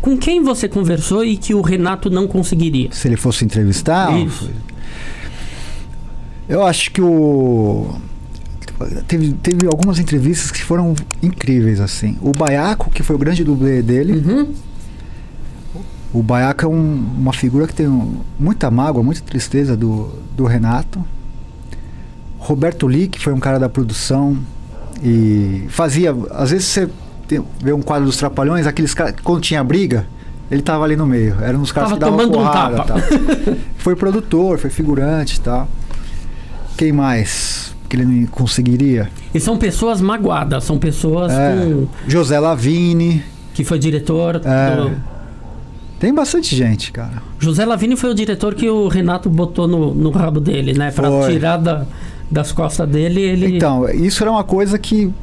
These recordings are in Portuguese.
Com quem você conversou e que o Renato não conseguiria? Se ele fosse entrevistar? Isso. Eu acho que teve algumas entrevistas que foram incríveis, assim. O Baiaco, que foi o grande dublê dele. Uhum. O Baiaco é uma figura que tem muita mágoa, muita tristeza do Renato. Roberto Lee, que foi um cara da produção e fazia... Às vezes você vê um quadro dos Trapalhões, aqueles caras, quando tinha briga, ele tava ali no meio. Era um dos caras que davam porrada. Tapa. Foi produtor, foi figurante e tal. Quem mais que ele não conseguiria? E são pessoas magoadas, são pessoas com... José Lavini. Que foi diretor Tem bastante gente, cara. José Lavini foi o diretor que o Renato botou no rabo dele, né? Pra tirar das costas dele, ele... Então, isso era uma coisa que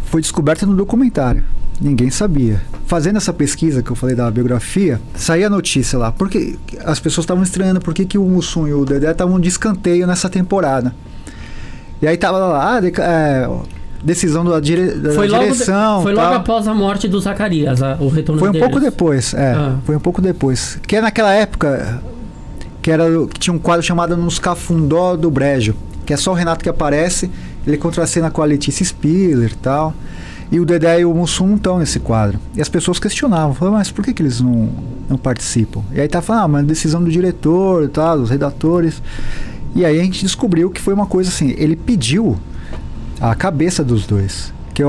foi descoberta no documentário. Ninguém sabia. Fazendo essa pesquisa que eu falei da biografia, saía a notícia lá. Porque as pessoas estavam estranhando por que o Mussum e o Dedé estavam de escanteio nessa temporada. E aí tava lá, decisão da direção. Foi logo após a morte do Zacarias, o retorno deles. Foi um pouco depois, foi um pouco depois. Que é naquela época que tinha um quadro chamado Nos Cafundó do Brejo, que é só o Renato que aparece, ele contracena com a Letícia Spiller e tal. E o Dedé e o Mussum não estão nesse quadro. E as pessoas questionavam, falavam, mas por que eles não participam? E aí tá falando, mas decisão do diretor e tal, dos redatores. E aí a gente descobriu que foi uma coisa assim, ele pediu a cabeça dos dois. Que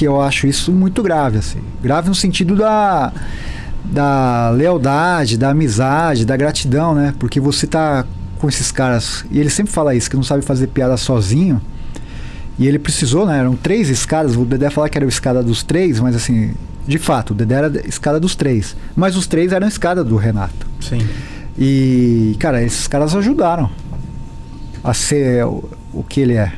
eu acho isso muito grave, assim. Grave no sentido da lealdade, da amizade, da gratidão, né? Porque você tá com esses caras, e ele sempre fala isso, que não sabe fazer piada sozinho. E ele precisou, né? Eram 3 escadas. O Dedé fala que era a escada dos 3, mas assim, de fato, o Dedé era a escada dos 3. Mas os 3 eram a escada do Renato. Sim. E, cara, esses caras ajudaram a ser o que ele é.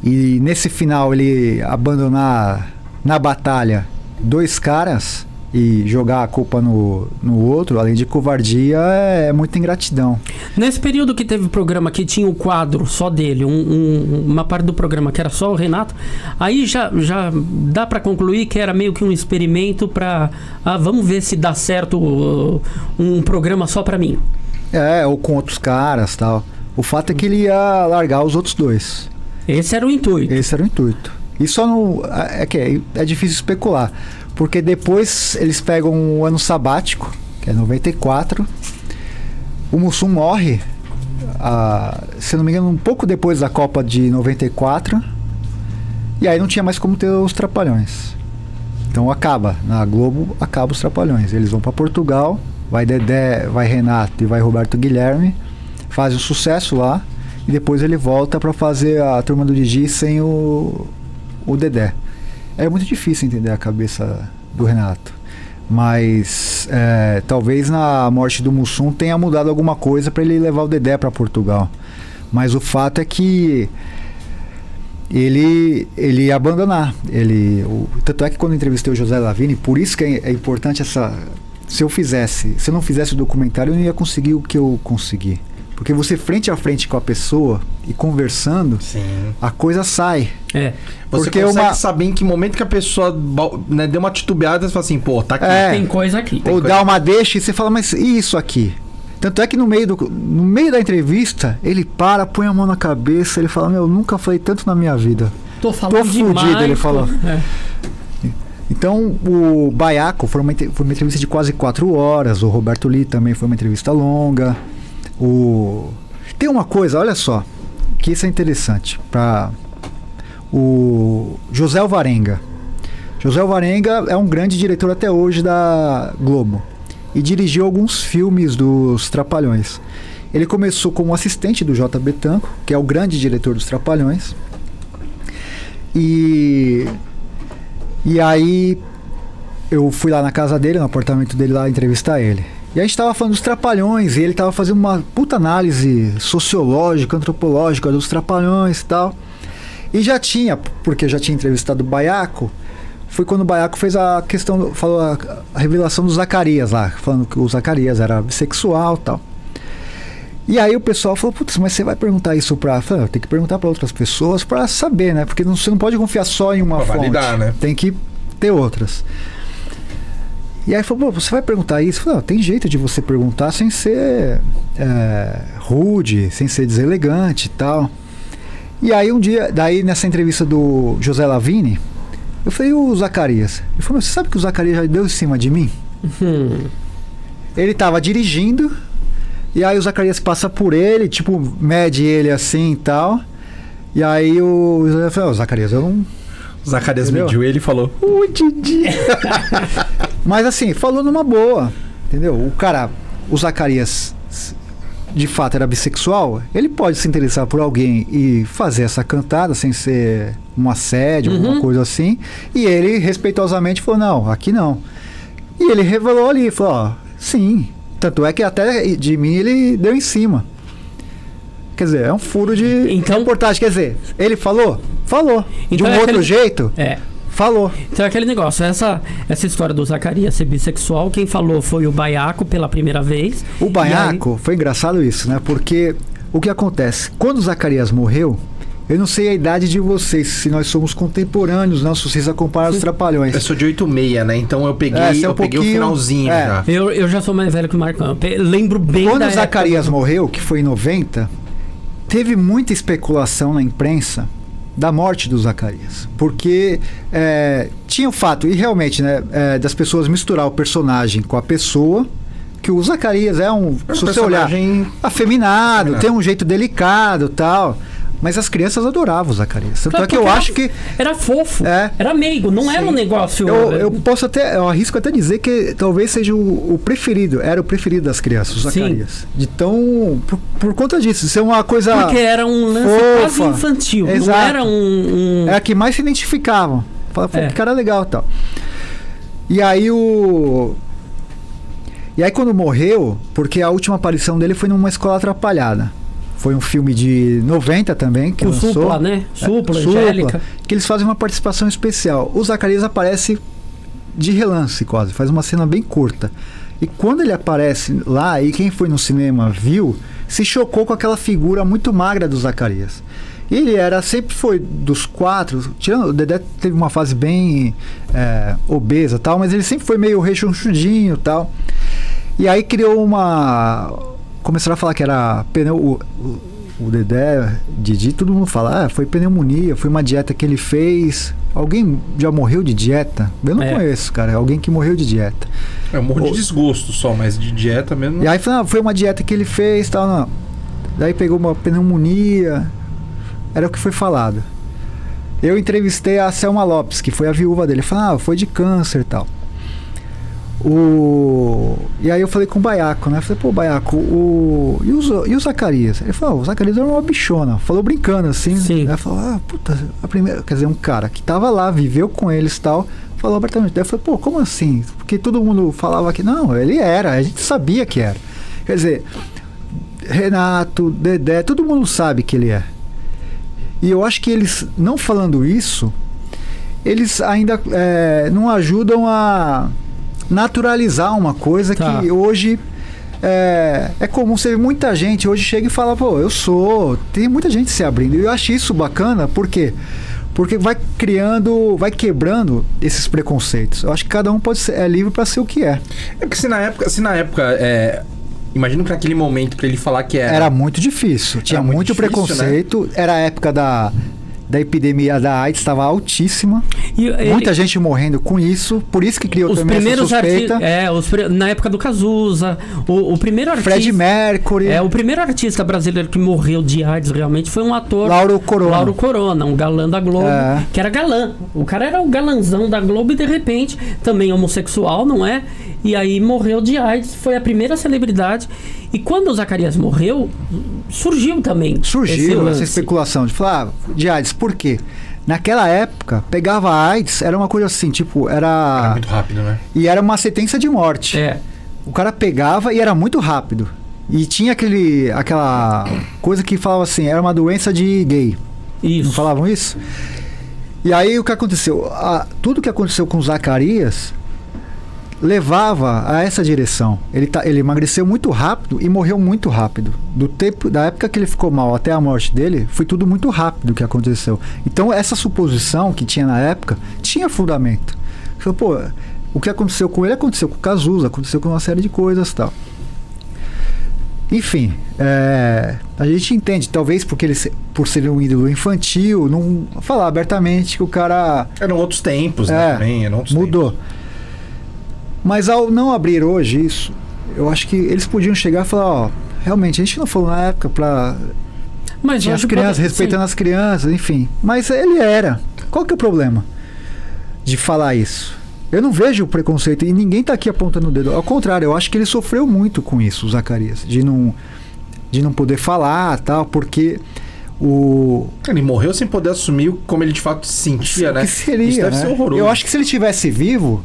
E nesse final ele abandonar na batalha 2 caras e jogar a culpa no outro, além de covardia, é muita ingratidão. Nesse período que teve o programa que tinha o quadro só dele, uma parte do programa que era só o Renato, aí já dá para concluir que era meio que um experimento para vamos ver se dá certo um programa só para mim. Ou com outros caras, tal. O fato é que ele ia largar os outros 2. Esse era o intuito. Esse era o intuito. E só não... É difícil especular. Porque depois eles pegam um ano sabático, que é 94. O Mussum morre, se não me engano, um pouco depois da Copa de 94. E aí não tinha mais como ter os Trapalhões. Então acaba. Na Globo, acaba os Trapalhões. Eles vão para Portugal, vai Dedé, vai Renato e vai Roberto Guilherme. Faz um sucesso lá. E depois ele volta para fazer a Turma do Didi sem o Dedé. É muito difícil entender a cabeça do Renato. Mas talvez na morte do Mussum tenha mudado alguma coisa para ele levar o Dedé para Portugal. Mas o fato é que ele ia abandonar. Tanto é que quando eu entrevistei o José Lavini, por isso que é importante se eu não fizesse o documentário, eu não ia conseguir o que eu consegui. Porque você frente a frente com a pessoa e conversando, sim, a coisa sai. Você consegue saber em que momento que a pessoa, né, deu uma titubeada e fala assim, pô, tá aqui. Tem coisa aqui. Ou dá uma deixa e você fala, mas e isso aqui? Tanto é que no meio da entrevista, ele põe a mão na cabeça, ele fala, eu nunca falei tanto na minha vida. Tô falando demais. Fudido, ele falou. Então, o Baiaco foi uma entrevista de quase 4 horas, o Roberto Lee também foi uma entrevista longa. Tem uma coisa, olha só, que isso é interessante, para o José Alvarenga. José Alvarenga é um grande diretor até hoje da Globo e dirigiu alguns filmes dos Trapalhões. Ele começou como assistente do J.B. Tanco, que é o grande diretor dos Trapalhões, e aí eu fui lá na casa dele, no apartamento dele lá, entrevistar ele. E a gente estava falando dos Trapalhões, e ele estava fazendo uma puta análise sociológica, antropológica dos Trapalhões e tal. E porque eu já tinha entrevistado o Baiaco, foi quando o Baiaco fez falou a revelação do Zacarias lá, falando que o Zacarias era bissexual e tal. E aí o pessoal falou, putz, mas você vai perguntar isso tem que perguntar para outras pessoas para saber, né? Porque você não pode confiar só em uma fonte. Validar, né? Tem que ter outras. E aí falou, pô, você vai perguntar isso? Eu falei, tem jeito de você perguntar sem ser rude, sem ser deselegante e tal. E aí um dia, daí nessa entrevista do José Lavigne, eu falei, e o Zacarias? Ele falou, você sabe que o Zacarias já deu em cima de mim? Ele tava dirigindo, e aí o Zacarias passa por ele, tipo, mede ele assim e tal. E aí o Zacarias, eu não... O Zacarias mediu ele e falou, Didi. Mas assim, falou numa boa, entendeu? O Zacarias, de fato, era bissexual, ele pode se interessar por alguém e fazer essa cantada sem ser um assédio, alguma coisa assim. E ele, respeitosamente, falou, não, aqui não. E ele revelou ali, falou, sim. Tanto é que até de mim ele deu em cima. Quer dizer, é um furo de reportagem. Quer dizer, ele falou? Falou. Então, de um outro jeito? Falou. Então é aquele negócio, essa história do Zacarias ser bissexual, quem falou foi o Baiaco pela primeira vez. O Baiaco, foi engraçado isso, né? Porque o que acontece? Quando o Zacarias morreu, eu não sei a idade de vocês, se nós somos contemporâneos, não, se vocês acompanham os Trapalhões. Eu sou de 86, né? Então eu peguei, peguei o finalzinho já. Eu já sou mais velho que o Marcão. Lembro bem quando o Zacarias morreu, que foi em 90, teve muita especulação na imprensa da morte do Zacarias, porque tinha o fato, e realmente, né, das pessoas misturar o personagem com a pessoa, que o Zacarias é um se você olhar, afeminado, tem um jeito delicado, tal, mas as crianças adoravam o Zacarias. Tanto é que eu acho que era fofo, era meigo, não era um negócio. Eu arrisco até dizer que talvez seja o preferido, era o preferido das crianças, o Zacarias. De tão por conta disso, ser uma coisa porque era um lance quase infantil, exato. Não era um é a que mais se identificavam. Falavam, que cara legal, e tal. E aí quando morreu, porque a última aparição dele foi numa Escola Atrapalhada. Foi um filme de 90 também, que lançou. Supla, né? Supla, Angélica. Que eles fazem uma participação especial. O Zacarias aparece de relance quase, faz uma cena bem curta. E quando ele aparece lá, e quem foi no cinema viu, se chocou com aquela figura muito magra do Zacarias. Ele sempre foi dos quatro, tirando o Dedé teve uma fase bem obesa tal, mas ele sempre foi meio rechonchudinho e tal. E aí criou começaram a falar que era pneu. O Dedé, Didi, todo mundo fala, foi pneumonia, foi uma dieta que ele fez. Alguém já morreu de dieta? Eu não conheço, cara. Alguém que morreu de dieta. Eu morro de desgosto só, mas de dieta mesmo. E aí foi uma dieta que ele fez, tal, não. Daí pegou uma pneumonia. Era o que foi falado. Eu entrevistei a Selma Lopes, que foi a viúva dele. Falei, foi de câncer e tal. E aí eu falei com o Baiaco, né? Falei, pô, Baiaco, e o Zacarias? Ele falou, o Zacarias era uma bichona. Falou brincando assim. Sim. Né? Falou, puta, a primeira. Quer dizer, um cara que tava lá, viveu com eles e tal, falou abertamente. Daí eu falei, pô, como assim? Porque todo mundo falava que não, ele era, a gente sabia que era. Quer dizer, Renato, Dedé, todo mundo sabe que ele é. E eu acho que eles, não falando isso, eles ainda não ajudam a naturalizar uma coisa que hoje é comum. Você vê muita gente hoje chega e fala, pô, tem muita gente se abrindo. E eu acho isso bacana, por quê? Porque vai quebrando esses preconceitos. Eu acho que cada um é livre para ser o que é. É porque se na época imagino que naquele momento para ele falar que era muito difícil. Tinha muito difícil, preconceito, né? Era a época da epidemia da AIDS, estava altíssima. Muita gente morrendo com isso. Por isso que criou também essa suspeita. Na época do Cazuza. O primeiro artista... Freddie Mercury. O primeiro artista brasileiro que morreu de AIDS realmente foi um ator... Lauro Corona, um galã da Globo. Que era galã. O cara era o galãzão da Globo e de repente também homossexual, não é? E aí morreu de AIDS. Foi a primeira celebridade. E quando o Zacarias morreu, surgiu também. Essa especulação de falar de AIDS. Por quê? Naquela época, pegava AIDS, era uma coisa assim, tipo, era muito rápido, né? E era uma sentença de morte. O cara pegava e era muito rápido. E tinha aquela coisa que falava assim, era uma doença de gay. Isso. Não falavam isso? E aí o que aconteceu? Tudo que aconteceu com o Zacarias levava a essa direção. Ele emagreceu muito rápido e morreu muito rápido. Da época que ele ficou mal até a morte dele, foi tudo muito rápido que aconteceu. Então essa suposição que tinha na época tinha fundamento. Falou, pô, o que aconteceu com ele aconteceu com o Cazuza, aconteceu com uma série de coisas e tal. Enfim, a gente entende, talvez porque ele, por ser um ídolo infantil, não falar abertamente que o cara... Eram outros tempos, né? Também, eram outros mudou. Tempos. Mas ao não abrir hoje isso, eu acho que eles podiam chegar e falar, ó, realmente, a gente não falou na época pra... Mas tinha as crianças, respeitando as crianças, enfim. Mas ele era. Qual que é o problema de falar isso? Eu não vejo o preconceito e ninguém tá aqui apontando o dedo. Ao contrário, eu acho que ele sofreu muito com isso, o Zacarias, de não poder falar, tal, porque ele morreu sem poder assumir como ele de fato se sentia, né? Que seria, isso deve ser horroroso. Eu acho que se ele tivesse vivo,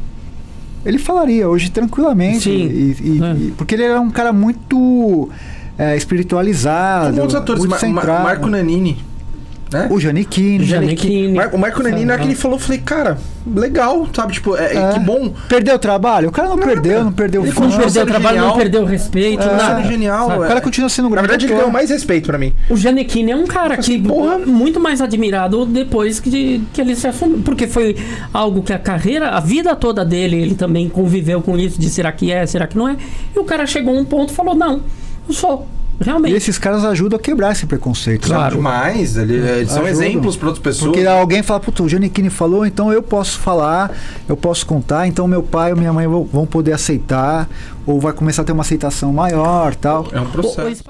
ele falaria hoje tranquilamente. Sim. Porque ele era um cara muito espiritualizado, como outros atores, muito centrado. Marco Nanini. Né? O Giannichini. O Marco Nanini, na hora que ele falou, eu falei, cara, legal, sabe? Tipo, que bom. Perdeu o trabalho? O cara não perdeu o fã. Não perdeu o trabalho, não perdeu o respeito. Nada. Genial. O cara continua sendo um grande. Na verdade, ele ganhou mais respeito pra mim. O Giannichini é um cara que muito mais admirado depois que ele se assumiu. Porque foi algo que a vida toda dele, ele também conviveu com isso, de será que é, será que não é. E o cara chegou a um ponto e falou, não, eu sou. Realmente. E esses caras ajudam a quebrar esse preconceito. Claro, demais. Eles são exemplos para outras pessoas. Porque alguém fala, puta, o Giannichini falou, então eu posso falar, eu posso contar, então meu pai ou minha mãe vão poder aceitar, ou vai começar a ter uma aceitação maior, tal. É um processo.